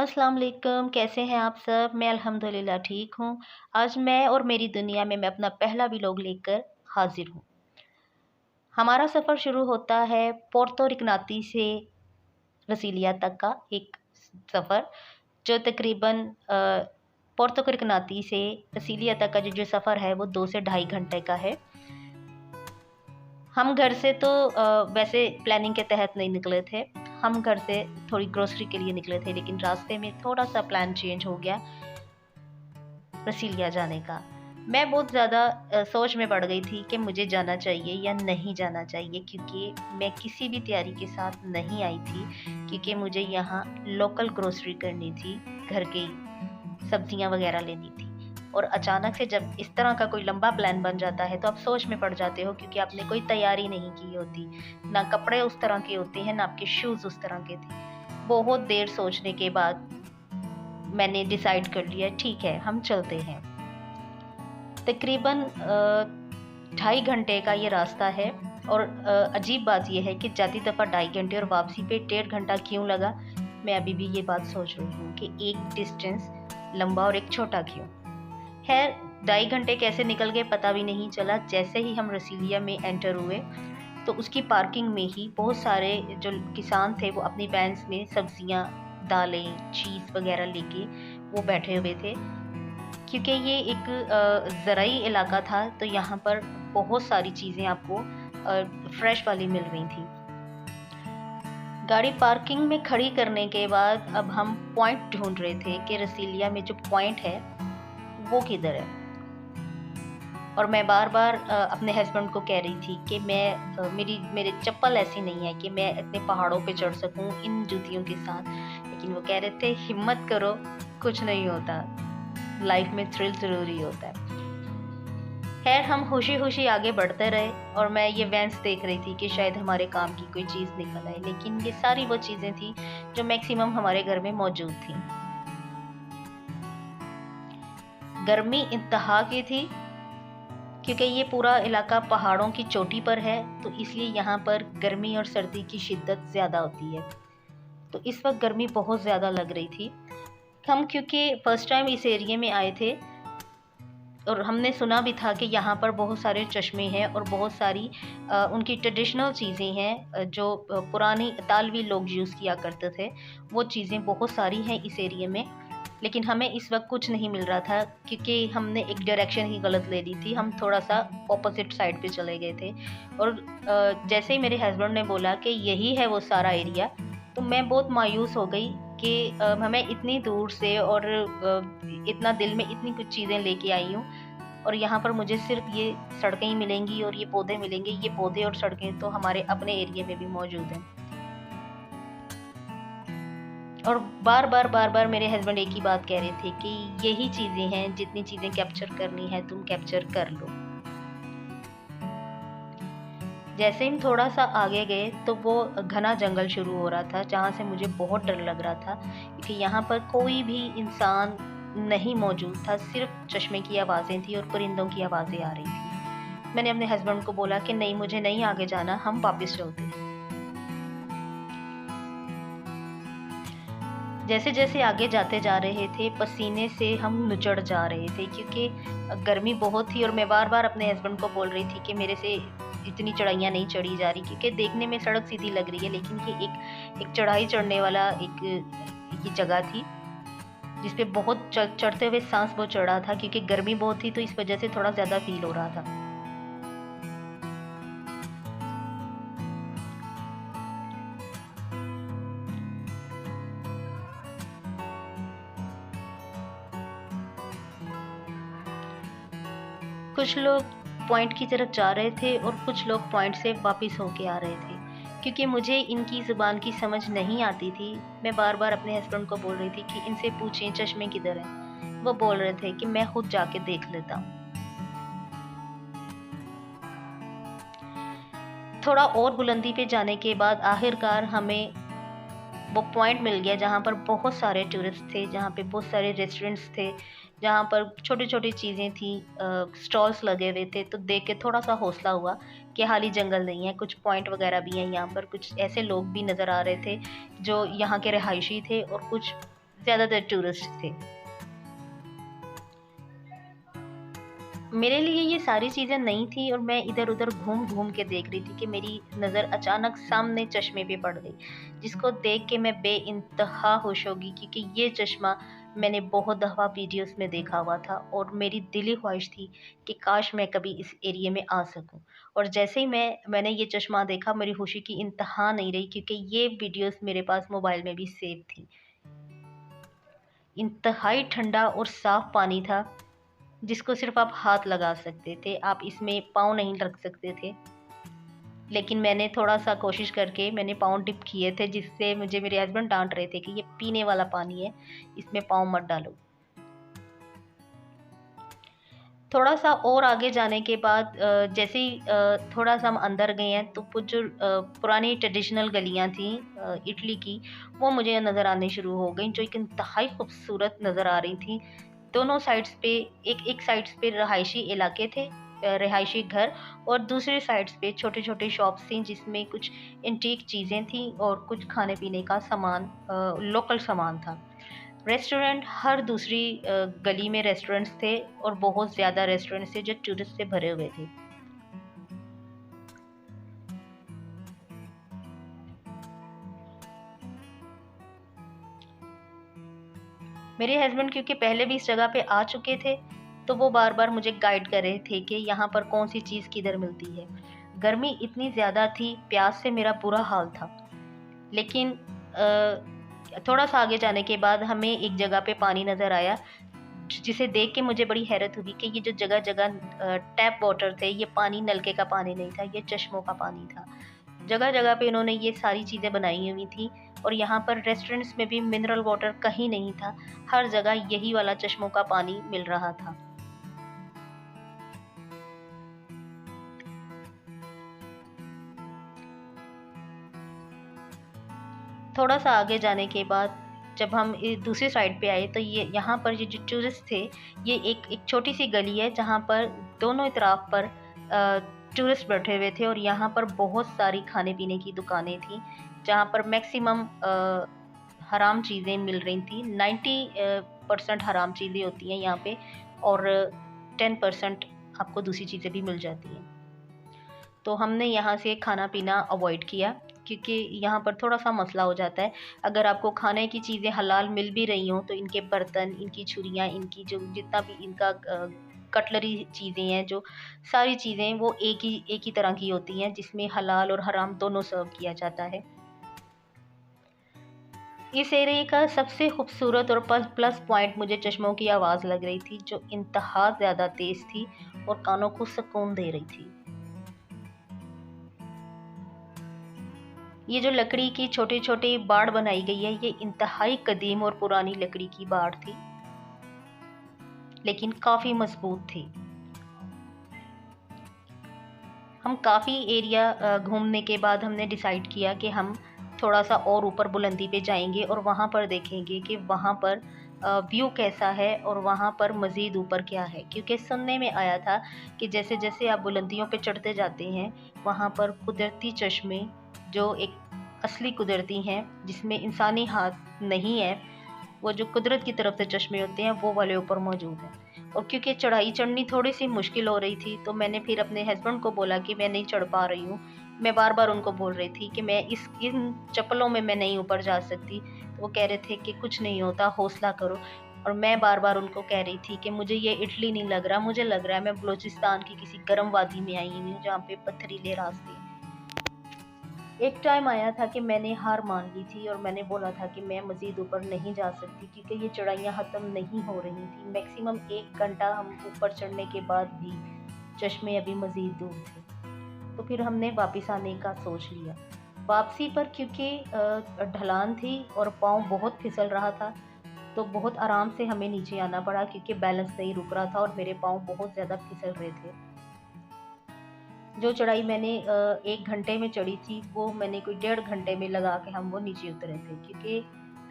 अस्सलाम वालेकुम, कैसे हैं आप सब? मैं अल्हम्दुलिल्लाह ठीक हूँ। आज मैं और मेरी दुनिया में मैं अपना पहला व्लॉग लेकर हाज़िर हूँ। हमारा सफ़र शुरू होता है पोर्तो रिकनाती से ब्राज़ीलिया तक का एक सफ़र, जो तकरीबन पोर्तो रिकनाती से ब्राज़ीलिया तक का जो सफ़र है वो 2 से ढाई घंटे का है। हम घर से तो वैसे प्लानिंग के तहत नहीं निकले थे। हम घर से थोड़ी ग्रोसरी के लिए निकले थे, लेकिन रास्ते में थोड़ा-सा प्लान चेंज हो गया ब्राज़ीलिया जाने का। मैं बहुत ज़्यादा सोच में पड़ गई थी कि मुझे जाना चाहिए या नहीं जाना चाहिए, क्योंकि मैं किसी भी तैयारी के साथ नहीं आई थी, क्योंकि मुझे यहाँ लोकल ग्रोसरी करनी थी, घर की सब्जियाँ वग़ैरह लेनी थी। और अचानक से जब इस तरह का कोई लंबा प्लान बन जाता है तो आप सोच में पड़ जाते हो, क्योंकि आपने कोई तैयारी नहीं की होती। ना कपड़े उस तरह के होते हैं, ना आपके शूज़ उस तरह के थे। बहुत देर सोचने के बाद मैंने डिसाइड कर लिया, ठीक है हम चलते हैं। तकरीबन ढाई घंटे का ये रास्ता है। और अजीब बात ये है कि जाती दफ़ा ढाई घंटे और वापसी पे 1.5 घंटा क्यों लगा, मैं अभी भी ये बात सोच रही हूँ कि एक डिस्टेंस लंबा और एक छोटा क्यों। खैर, ढाई घंटे कैसे निकल गए पता भी नहीं चला। जैसे ही हम रसीलिया में एंटर हुए तो उसकी पार्किंग में ही बहुत सारे जो किसान थे वो अपनी वैन्स में सब्जियां, दालें, चीज़ वगैरह लेके वो बैठे हुए थे, क्योंकि ये एक ज़राई इलाका था, तो यहाँ पर बहुत सारी चीज़ें आपको फ्रेश वाली मिल रही थी। गाड़ी पार्किंग में खड़ी करने के बाद अब हम पॉइंट ढूंढ रहे थे कि रसीलिया में जो पॉइंट है वो किधर है। और मैं बार-बार अपने हस्बैंड को कह रही थी कि मेरे चप्पल ऐसी नहीं है कि मैं इतने पहाड़ों पे चढ़ सकूं इन जूतियों के साथ। लेकिन वो कह रहे थे हिम्मत करो, कुछ नहीं होता, लाइफ में थ्रिल ज़रूरी होता है। खैर, हम खुशी-खुशी आगे बढ़ते रहे और मैं ये वैन्स देख रही थी कि शायद हमारे काम की कोई चीज़ निकल आए, लेकिन ये सारी वो चीज़ें थी जो मैक्सिमम हमारे घर में मौजूद थी। गर्मी इंतहा की थी, क्योंकि ये पूरा इलाका पहाड़ों की चोटी पर है, तो इसलिए यहाँ पर गर्मी और सर्दी की शिद्दत ज़्यादा होती है। तो इस वक्त गर्मी बहुत ज़्यादा लग रही थी। हम क्योंकि फर्स्ट टाइम इस एरिया में आए थे और हमने सुना भी था कि यहाँ पर बहुत सारे चश्मे हैं और बहुत सारी उनकी ट्रेडिशनल चीज़ें हैं, जो पुरानी इतालवी लोग यूज़ किया करते थे, वो चीज़ें बहुत सारी हैं इस एरिया में। लेकिन हमें इस वक्त कुछ नहीं मिल रहा था, क्योंकि हमने एक डायरेक्शन ही गलत ले ली थी। हम थोड़ा-सा ऑपोज़िट साइड पे चले गए थे। और जैसे ही मेरे हस्बैंड ने बोला कि यही है वो सारा एरिया, तो मैं बहुत मायूस हो गई कि हमें इतनी दूर से और इतना दिल में इतनी कुछ चीज़ें लेके आई हूँ, और यहाँ पर मुझे सिर्फ़ ये सड़कें ही मिलेंगी और ये पौधे मिलेंगे। ये पौधे और सड़कें तो हमारे अपने एरिया में भी मौजूद हैं। और बार-बार मेरे हस्बैंड एक ही बात कह रहे थे कि यही चीज़ें हैं, जितनी चीज़ें कैप्चर करनी है तुम कैप्चर कर लो। जैसे ही हम थोड़ा-सा आगे गए तो वो घना जंगल शुरू हो रहा था, जहाँ से मुझे बहुत डर लग रहा था, क्योंकि यहाँ पर कोई भी इंसान नहीं मौजूद था, सिर्फ़ चश्मे की आवाज़ें थी और परिंदों की आवाज़ें आ रही थी। मैंने अपने हस्बैंड को बोला कि नहीं, मुझे नहीं आगे जाना, हम वापस चलते हैं। जैसे-जैसे आगे जाते जा रहे थे, पसीने से हम नुचड़ जा रहे थे, क्योंकि गर्मी बहुत थी। और मैं बार-बार अपने हस्बैंड को बोल रही थी कि मेरे से इतनी चढ़ाइयाँ नहीं चढ़ी जा रही, क्योंकि देखने में सड़क सीधी लग रही है, लेकिन ये एक चढ़ाई चढ़ने वाला एक ये जगह थी, जिस पे बहुत चढ़ते हुए साँस बहुत चढ़ा था, क्योंकि गर्मी बहुत थी, तो इस वजह से थोड़ा ज़्यादा फ़ील हो रहा था। कुछ लोग पॉइंट की तरफ जा रहे थे और कुछ लोग पॉइंट से वापस होके आ रहे थे। क्योंकि मुझे इनकी ज़ुबान की समझ नहीं आती थी, मैं बार-बार अपने हस्बैंड को बोल रही थी कि इनसे पूछें चश्मे किधर हैं। वो बोल रहे थे कि मैं खुद जाके देख लेता हूँ। थोड़ा और बुलंदी पे जाने के बाद आखिरकार हमें वो पॉइंट मिल गया, जहाँ पर बहुत सारे टूरिस्ट थे, जहाँ पे बहुत सारे रेस्टोरेंट्स थे, जहाँ पर छोटी-छोटी चीज़ें थी, स्टॉल्स लगे हुए थे। तो देख के थोड़ा-सा हौसला हुआ कि खाली जंगल नहीं है, कुछ पॉइंट वगैरह भी हैं यहाँ पर। कुछ ऐसे लोग भी नज़र आ रहे थे जो यहाँ के रहायशी थे, और कुछ ज़्यादातर टूरिस्ट थे। मेरे लिए ये सारी चीज़ें नई थी और मैं इधर-उधर घूम-घूम के देख रही थी कि मेरी नज़र अचानक सामने चश्मे पे पड़ गई, जिसको देख के मैं बेइंतहा खुश हो गई, क्योंकि ये चश्मा मैंने बहुत दफ़ा वीडियोज़ में देखा हुआ था और मेरी दिली ख्वाहिश थी कि काश मैं कभी इस एरिया में आ सकूँ। और जैसे ही मैंने ये चश्मा देखा, मेरी खुशी की इंतहा नहीं रही, क्योंकि ये वीडियोज़ मेरे पास मोबाइल में भी सेव थी। इंतहाई ठंडा और साफ़ पानी था, जिसको सिर्फ़ आप हाथ लगा सकते थे, आप इसमें पाँव नहीं रख सकते थे। लेकिन मैंने थोड़ा-सा कोशिश करके मैंने पाँव डिप किए थे, जिससे मुझे मेरे हस्बैंड डाँट रहे थे कि ये पीने वाला पानी है, इसमें पाँव मत डालो। थोड़ा-सा और आगे जाने के बाद जैसे ही थोड़ा-सा हम अंदर गए हैं, तो वो जो पुरानी ट्रेडिशनल गलियाँ थीं इटली की, वो मुझे नज़र आनी शुरू हो गईं, जो एक इंतहाई खूबसूरत नज़र आ रही थीं। दोनों साइड्स पे एक साइड्स पे रहायशी इलाके थे, रिहायशी घर, और दूसरी साइड्स पे छोटे-छोटे शॉप्स थीं, जिसमें कुछ एंटीक चीज़ें थीं और कुछ खाने-पीने का सामान, लोकल सामान था। रेस्टोरेंट हर दूसरी गली में रेस्टोरेंट्स थे और बहुत ज़्यादा रेस्टोरेंट्स थे जो टूरिस्ट से भरे हुए थे। मेरे हस्बैंड क्योंकि पहले भी इस जगह पे आ चुके थे, तो वो बार-बार मुझे गाइड कर रहे थे कि यहाँ पर कौन-सी चीज़ किधर मिलती है। गर्मी इतनी ज़्यादा थी, प्यास से मेरा बुरा हाल था। लेकिन थोड़ा-सा आगे जाने के बाद हमें एक जगह पे पानी नज़र आया, जिसे देख के मुझे बड़ी हैरत हुई कि ये जो जगह-जगह टैप वाटर थे, ये पानी नलके का पानी नहीं था, ये चश्मों का पानी था। जगह-जगह पे इन्होंने ये सारी चीज़ें बनाई हुई थी और यहाँ पर रेस्टोरेंट्स में भी मिनरल वाटर कहीं नहीं था, हर जगह यही वाला चश्मों का पानी मिल रहा था। थोड़ा-सा आगे जाने के बाद जब हम दूसरी साइड पे आए, तो ये यहाँ पर ये जो टूरिस्ट थे, ये एक छोटी-सी गली है जहाँ पर दोनों तरफ पर टूरिस्ट बैठे हुए थे और यहाँ पर बहुत सारी खाने-पीने की दुकानें थीं, जहाँ पर मैक्सिमम हराम चीज़ें मिल रही थीं। 90 परसेंट हराम चीज़ें होती हैं यहाँ पे और 10% आपको दूसरी चीज़ें भी मिल जाती हैं। तो हमने यहाँ से खाना-पीना अवॉइड किया, क्योंकि यहाँ पर थोड़ा-सा मसला हो जाता है। अगर आपको खाने की चीज़ें हलाल मिल भी रही हों, तो इनके बर्तन, इनकी छुरियाँ, इनकी जो जितना भी इनका कटलरी चीज़ें हैं, जो सारी चीज़ें वो एक ही तरह की होती हैं, जिसमें हलाल और हराम दोनों सर्व किया जाता है। इस एरिया का सबसे खूबसूरत और प्लस पॉइंट मुझे चश्मों की आवाज़ लग रही थी, जो इंतहा ज़्यादा तेज़ थी और कानों को सुकून दे रही थी। ये जो लकड़ी की छोटी-छोटी बाड़ बनाई गई है, ये इंतहाई कदीम और पुरानी लकड़ी की बाड़ थी, लेकिन काफ़ी मज़बूत थी। हम काफ़ी एरिया घूमने के बाद हमने डिसाइड किया कि हम थोड़ा-सा और ऊपर बुलंदी पे जाएँगे और वहाँ पर देखेंगे कि वहाँ पर व्यू कैसा है और वहाँ पर मज़ीद ऊपर क्या है। क्योंकि सुनने में आया था कि जैसे-जैसे आप बुलंदियों पे चढ़ते जाते हैं, वहाँ पर कुदरती चश्मे, जो एक असली कुदरती हैं, जिसमें इंसानी हाथ नहीं है, वो जो कुदरत की तरफ से चश्मे होते हैं, वो वाले ऊपर मौजूद हैं। और क्योंकि चढ़ाई चढ़नी थोड़ी-सी मुश्किल हो रही थी, तो मैंने फिर अपने हस्बैंड को बोला कि मैं नहीं चढ़ पा रही हूँ। मैं बार-बार उनको बोल रही थी कि मैं इन चप्पलों में मैं नहीं ऊपर जा सकती। तो वो कह रहे थे कि कुछ नहीं होता, हौसला करो। और मैं बार-बार उनको कह रही थी कि मुझे ये इटली नहीं लग रहा, मुझे लग रहा है मैं बलूचिस्तान की किसी गर्म वादी में आई हुई हूँ, जहाँ पे पथरीले रास्ते हैं। एक टाइम आया था कि मैंने हार मान ली थी और मैंने बोला था कि मैं मज़ीद ऊपर नहीं जा सकती, क्योंकि ये चढ़ाइयाँ ख़त्म नहीं हो रही थी। मैक्सिमम 1 घंटा हम ऊपर चढ़ने के बाद भी चश्मे अभी मज़ीद दूर थे। तो फिर हमने वापस आने का सोच लिया। वापसी पर क्योंकि ढलान थी और पाँव बहुत फिसल रहा था, तो बहुत आराम से हमें नीचे आना पड़ा, क्योंकि बैलेंस नहीं रुक रहा था और मेरे पाँव बहुत ज़्यादा फिसल रहे थे। जो चढ़ाई मैंने 1 घंटे में चढ़ी थी, वो मैंने कोई 1.5 घंटे में लगा के हम वो नीचे उतरे थे, क्योंकि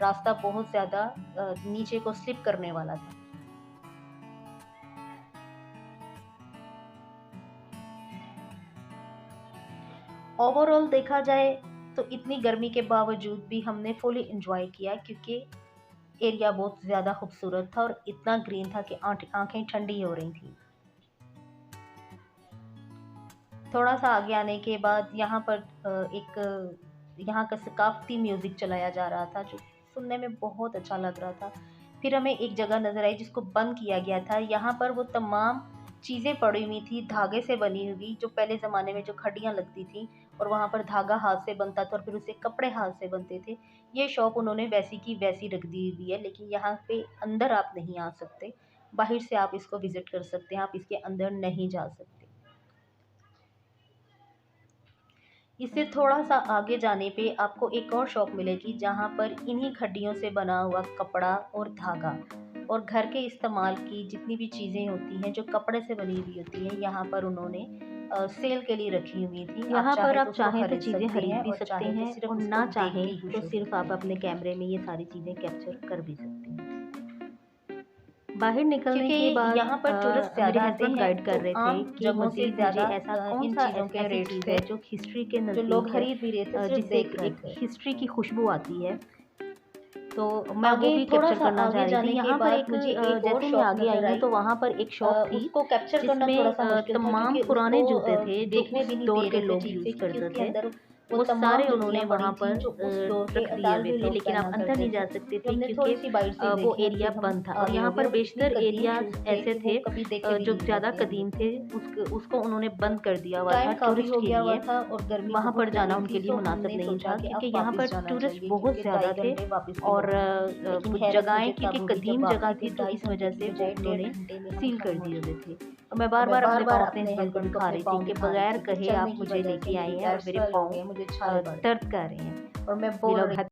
रास्ता बहुत ज़्यादा नीचे को स्लिप करने वाला था। ओवरऑल देखा जाए तो इतनी गर्मी के बावजूद भी हमने फुली एन्जॉय किया, क्योंकि एरिया बहुत ज़्यादा खूबसूरत था और इतना ग्रीन था कि आंखें ठंडी हो रही थी। थोड़ा सा आगे आने के बाद यहाँ पर यहाँ का सकाफ़ती म्यूज़िक चलाया जा रहा था, जो सुनने में बहुत अच्छा लग रहा था। फिर हमें एक जगह नज़र आई जिसको बंद किया गया था। यहाँ पर वो तमाम चीज़ें पड़ी हुई थी, धागे से बनी हुई, जो पहले ज़माने में जो खड्डियाँ लगती थीं और वहाँ पर धागा हाथ से बनता था और फिर उससे कपड़े हाथ से बनते थे। ये शॉप उन्होंने वैसी की वैसी रख दी हुई है, लेकिन यहाँ पे अंदर आप नहीं आ सकते। बाहर से आप इसको विज़िट कर सकते हैं, आप इसके अंदर नहीं जा सकते। इससे थोड़ा सा आगे जाने पे आपको एक और शॉप मिलेगी जहाँ पर इन्हीं खड्डियों से बना हुआ कपड़ा और धागा और घर के इस्तेमाल की जितनी भी चीज़ें होती हैं जो कपड़े से बनी हुई होती हैं, यहाँ पर उन्होंने सेल के लिए रखी हुई थी। यहाँ पर आप तो चाहें तो खरीद चीज़ें सकते खरीद हैं भी और सकते चाहें तो हैं सिर्फ और उसको ना देख के चाहें ही खुश तो हो सिर्फ सकते आप हैं। अपने कैमरे में ये सारी चीज़ें कैप्चर कर भी सकते हैं। बाहर निकलने क्योंकि के बाद यहाँ पर टूरिस्ट मेरे ज़्यादा आते हस्बैंड हैं, गाइड कर तो रहे थे आम कि जगहों से मज़ीद मुझे ज़्यादा ऐसा कौन इन सा चीज़ों के ऐसी रेट्स चीज़ थे है जो हिस्ट्री के जो लोग नज़दीक है, खरीद नहीं रहे थे, सिर्फ जिससे देख रहे एक थे। हिस्ट्री की खुशबू आती है, तो मैं वो आगे भी थोड़ा कैप्चर सा करना चाह आगे रही थी। जाने के यहाँ पर बाद एक मुझे एक और जैसे मैं शॉप आगे आई नज़र हूँ आई। तो वहाँ पर एक शॉप थी उसको कैप्चर करना थोड़ा जिसमें सा मुश्किल था तमाम क्योंकि पुराने उसको जूते थे जो देखने उस भी नहीं दौर दे के रहे थे लोग ठीक यूज़ से, क्योंकि करते उसके थे। अंदर वो सारे तमाम उन्होंने जुतियाँ वहाँ पड़ी पर थी जो उस दौर के रख दिए हुए अतालवी थे, लोग लेकिन पहना आप अंदर करते नहीं जा थे। सकते तो थे हमने क्योंकि थोड़ी सी बाइट से वो देखी और एरिया फिर हम बंद था और आगे यहाँ हो गए पर और इतनी बेशतर कदीम एरियाज शूज़ थे ऐसे कि वो थे कभी देखे भी जो नहीं गए ज़्यादा थे अभी कदीम तक। थे, उसको उन्होंने बंद कर दिया हुआ था टाइम काफ़ी टूरिस्ट हो के गया हुआ लिए। था और गर्मी वहाँ पर बहुत हो जाना गई उनके थी, लिए तो मुनासिब हमने नहीं सोचा था कि क्योंकि अब यहाँ पर वापस जाना टूरिस्ट चाहिए बहुत क्योंकि ज़्यादा 2.5 थे घंटे वापस के हो और गए। लेकिन कुछ हैरत जगहें मुझे क्योंकि तब हुई जब कदीम जगह वापसी के थी तो 2.5 इस घंटे वजह की से वो बजाय 1.5 उन्होंने घंटे में हम सील घर कर दिए पहुँच हुए गए। थे। और मैं और बार मैं बार अपने बार-बार पाँव अपने अपने हस्बैंड को हस्बैंड को दिखा अपने रही पाँव थी कि दिखा रही बगैर थी कि कहे चलने आप की मुझे वजह लेके से आए मेरे हैं और पैर मेरे स्वेल हो पाँव गए, मुझे छाले पड़ गए। दर्द कर रहे हैं, और मैं ये बोल लोग रही